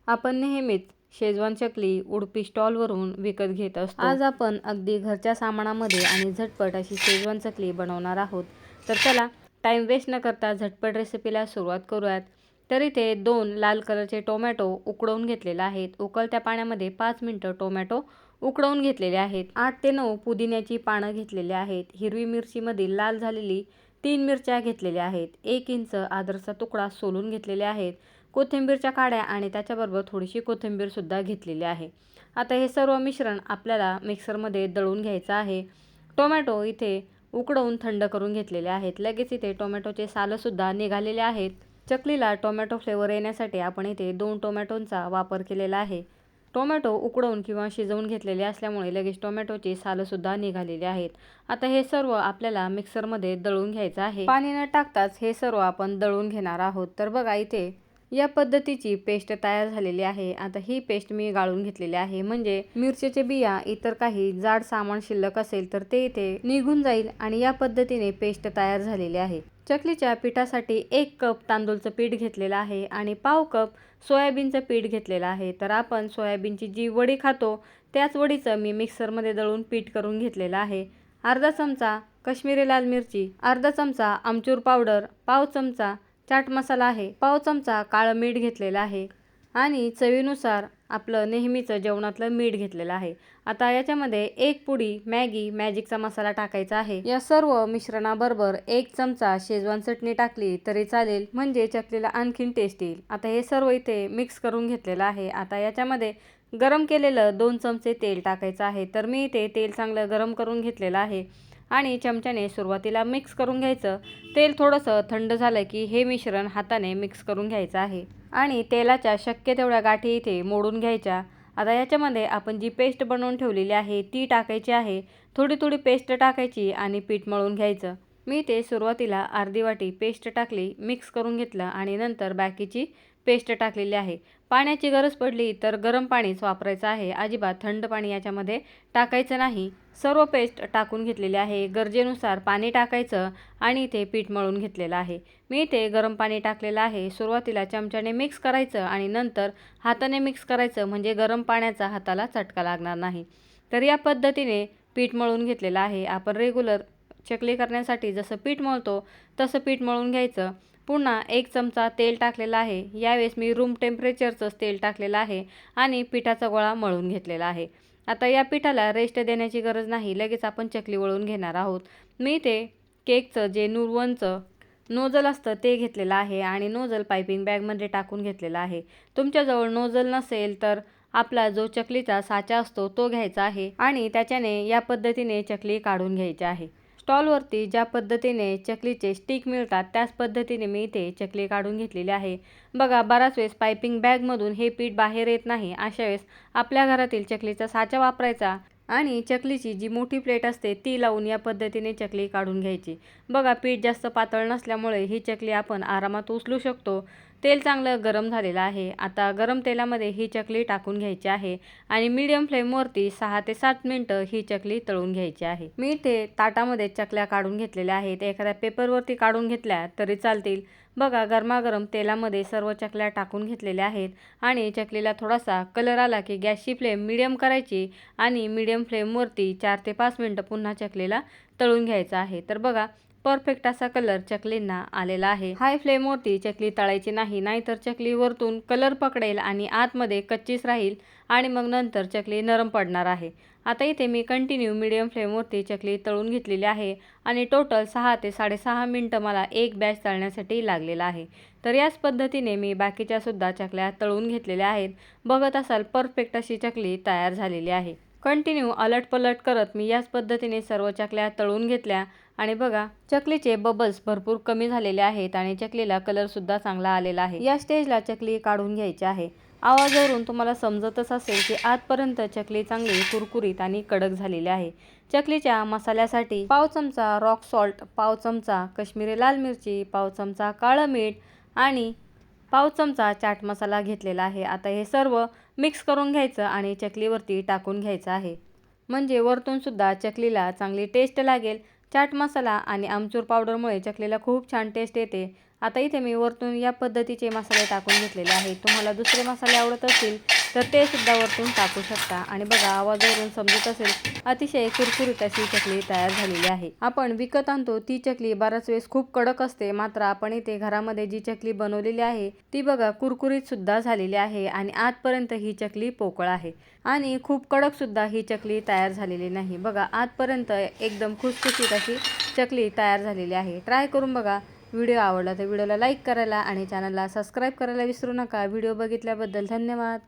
आपण नेहमीच शेजवान चकली उडुपी स्टॉलवरून विकत घेत असतो। आज आपण अगदी घरच्या सामानामध्ये आणि झटपट अशी शेजवान चकली बनवणार आहोत। तर चला टाइम वेस्ट न करता झटपट रेसिपीला सुरुवात करूयात। तर इथे 2 लाल कलरचे टोमॅटो उकडवून घेतलेले आहेत। उकळत्या पाण्यामध्ये 5 मिनिटं टोमॅटो उकडवून घेतलेले आहेत। 8 ते 9 पुदिन्याची पानं घेतलेली आहेत। हिरवी मिरचीमधील लाल झालेली 3 मिरच्या घेतलेल्या आहेत। 1 इंच आदरचा तुकडा सोलून घेतलेले आहेत। कोथिंबीरच्या काड्या आणि त्याच्याबरोबर थोडीशी कोथिंबीर सुद्धा घेतलेली आहे। आता हे सर्व मिश्रण आपल्याला मिक्सरमध्ये दळून घ्यायचं आहे। टोमॅटो इथे उकडवून थंड करून घेतलेले आहेत। लगेच इथे टोमॅटोचे सालं सुद्धा निघालेले आहेत। चकलीला टोमॅटो फ्लेवर येण्यासाठी आपण इथे 2 टोमॅटोंचा वापर केलेला आहे। टोमॅटो उकडवून किंवा शिजवून घेतलेले असल्यामुळे लगेच टोमॅटोची सालं सुद्धा निघालेली आहेत। आता हे सर्व आपल्याला मिक्सरमध्ये दळून घ्यायचं आहे। पाणी न टाकताच हे सर्व आपण दळून घेणार आहोत। तर बघा इथे या पद्धतीची पेस्ट तयार झालेली आहे। आता ही पेस्ट मी गाळून घेतलेली आहे, म्हणजे मिरचीचे बिया इतर काही जाड सामान शिल्लक असेल तर ते इथे निघून जाईल आणि या पद्धतीने पेस्ट तयार झालेली आहे। चकलीच्या पिठासाठी 1 कप तांदूळचं पीठ घेतलेलं आहे आणि पाव कप सोयाबीनचं पीठ घेतलेलं आहे। तर आपण सोयाबीनची जी वडी खातो त्याच वडीचं मी मिक्सरमध्ये दळून पीठ करून घेतलेलं आहे। अर्धा चमचा काश्मीरी लाल मिरची, अर्धा चमचा आमचूर पावडर, पाव चमचा चाट मसाला आहे, पाव चमचा काळं मीठ घेतलेलं आहे आणि चवीनुसार आपलं नेहमीचं जेवणातलं मीठ घेतलेलं आहे। आता याच्यामध्ये 1 पुडी मॅगी मॅजिकचा मसाला टाकायचा आहे। या सर्व मिश्रणाबरोबर 1 चमचा शेजवान चटणी टाकली तरी चालेल, म्हणजे चकलीला आणखीन टेस्ट येईल। आता हे सर्व इथे मिक्स करून घेतलेलं आहे। आता याच्यामध्ये गरम केलेलं 2 चमचे तेल टाकायचं आहे। तर मी इथे तेल चांगलं गरम करून घेतलेलं आहे आणि चमच्याने सुरुवातीला मिक्स करून घ्यायचं। तेल थोडंसं थंड झालं की हे मिश्रण हाताने मिक्स करून घ्यायचं आहे आणि तेलाच्या शक्य तेवढ्या गाठी इथे मोडून घ्यायच्या। आता याच्यामध्ये आपण जी पेस्ट बनवून ठेवलेली आहे ती टाकायची आहे। थोडी थोडी पेस्ट टाकायची आणि पीठ मळून घ्यायचं। मी ते सुरुवातीला अर्धी वाटी पेस्ट टाकली, मिक्स करून घेतलं आणि नंतर बाकीची पेस्ट टाकलेली आहे। पाण्याची गरज पडली तर गरम पाणीच वापरायचं आहे, अजिबात थंड पाणी याच्यामध्ये टाकायचं नाही। सर्व पेस्ट टाकून घेतलेली आहे। गरजेनुसार पाणी टाकायचं आणि इथे पीठ मळून घेतलेलं आहे। मी इथे गरम पाणी टाकलेलं आहे। सुरुवातीला चमच्याने मिक्स करायचं आणि नंतर हाताने मिक्स करायचं, म्हणजे गरम पाण्याचा हाताला चटका लागणार नाही। तर या पद्धतीने पीठ मळून घेतलेलं आहे। आपण रेग्युलर चकली करण्यासाठी जसं पीठ मळतो तसं पीठ मळून घ्यायचं। पुन्हा 1 चमचा तेल टाकलेलं आहे। यावेळेस मी रूम टेम्परेचरचंच तेल टाकलेलं आहे आणि पिठाचा गोळा मळून घेतलेला आहे। आता या पिठाला रेस्ट देण्याची गरज नाही, लगेच आपण चकली वळून घेणार आहोत। मी ते केकचं जे नुरवणचं नोझल असतं ते घेतलेलं आहे आणि नोझल पायपिंग बॅगमध्ये टाकून घेतलेला आहे। तुमच्याजवळ नोझल नसेल तर आपला जो चकलीचा साचा असतो तो घ्यायचा आहे आणि त्याच्याने या पद्धतीने चकली काढून घ्यायची आहे। स्टॉलवरती ज्या पद्धतीने चकलीचे स्टिक मिळतात त्याच पद्धतीने मी इथे चकली काढून घेतलेली आहे। बघा, बराच वेळेस पायपिंग बॅगमधून हे पीठ बाहेर येत नाही, अशा वेळेस आपल्या घरातील चकलीचा साचा वापरायचा आणि चकलीची जी मोठी प्लेट असते ती लावून या पद्धतीने चकली काढून घ्यायची। बघा, पीठ जास्त पातळ नसल्यामुळे ही चकली आपण आरामात उचलू शकतो। तेल चांगलं गरम झालेलं आहे। आता गरम तेलामध्ये ही चकली टाकून घ्यायची आहे आणि मीडियम फ्लेमवरती 6 ते 7 मिनिटं ही चकली तळून घ्यायची आहे। मी इथे ताटामध्ये चकल्या काढून घेतलेल्या आहेत। एखाद्या पेपरवरती काढून घेतल्या तरी चालतील। बघा, गरमागरम तेलामध्ये सर्व चकल्या टाकून घेतलेल्या आहेत आणि चकलीला थोडासा कलर आला की गॅसची फ्लेम मीडियम करायची आणि मीडियम फ्लेमवरती 4 ते 5 मिनिटं पुन्हा चकलीला तळून घ्यायचं आहे। तर बघा, परफेक्ट असा कलर चकलींना आलेला आहे। हाय फ्लेमवरती चकली तळायची नाही, नाहीतर चकली वरतून कलर पकडेल आणि आतमध्ये कच्चीच राहील आणि मग नंतर चकली नरम पडणार आहे। आता इथे मी कंटिन्यू मीडियम फ्लेमवरती चकली तळून घेतलेली आहे आणि टोटल 6 ते 6.5 मिनिटं मला एक बॅच तळण्यासाठी लागलेला आहे। तर याच पद्धतीने मी बाकीच्या सुद्धा चकल्या तळून घेतलेल्या आहेत। बघत असाल परफेक्ट अशी चकली तयार झालेली आहे। कंटिन्यू अलटपलट करत मी याच पद्धतीने सर्व चकल्या तळून घेतल्या आणि बघा, चकलीचे बबल्स भरपूर कमी झालेले आहेत आणि चकलीला कलर सुद्धा चांगला आलेला आहे। या स्टेजला चकली काढून घ्यायची आहे। आवाजावरून तुम्हाला समजतच असेल की आजपर्यंत चकली चांगली कुरकुरीत आणि कडक झालेली आहे। चकलीच्या मसाल्यासाठी पाव चमचा रॉक सॉल्ट, पाव चमचा काश्मीरी लाल मिरची, पाव चमचा काळं मीठ आणि पाव चमचा चाट मसाला घेतलेला आहे। आता हे सर्व मिक्स करून घ्यायचं आणि चकलीवरती टाकून घ्यायचं आहे, म्हणजे वरतून सुद्धा चकलीला चांगली टेस्ट लागेल। चाट मसाला आणि आमचूर पावडरमुळे चकलीला खूप छान टेस्ट येते आता इथे मी वरतून या पद्धतीचे मसाले टाकून घेतलेले आहेत. तुम्हाला दुसरे मसाले आवडत असतील तर ते सुद्धा वरतून टाकू शकता. आणि बघा, आवाजावरून समजत असेल अतिशय कुरकुरीत अशी चकली तयार झालेली आहे. आपण विकत आणतो ती चकली बराच वेळेस खूप कडक असते, मात्र आपण इथे घरामध्ये जी चकली बनवलेली आहे ती बघा कुरकुरीत सुद्धा झालेली आहे आणि आतपर्यंत ही चकली पोकळ आहे आणि खूप कडक सुद्धा ही चकली तयार झालेली नाही. बघा, आतपर्यंत एकदम खुसखुशीत अशी चकली तयार झालेली आहे. ट्राय करून बघा. व्हिडिओ आवडला तर व्हिडिओला लाईक करायला आणि चॅनलला सबस्क्राईब करायला विसरू नका. व्हिडिओ बघितल्याबद्दल धन्यवाद.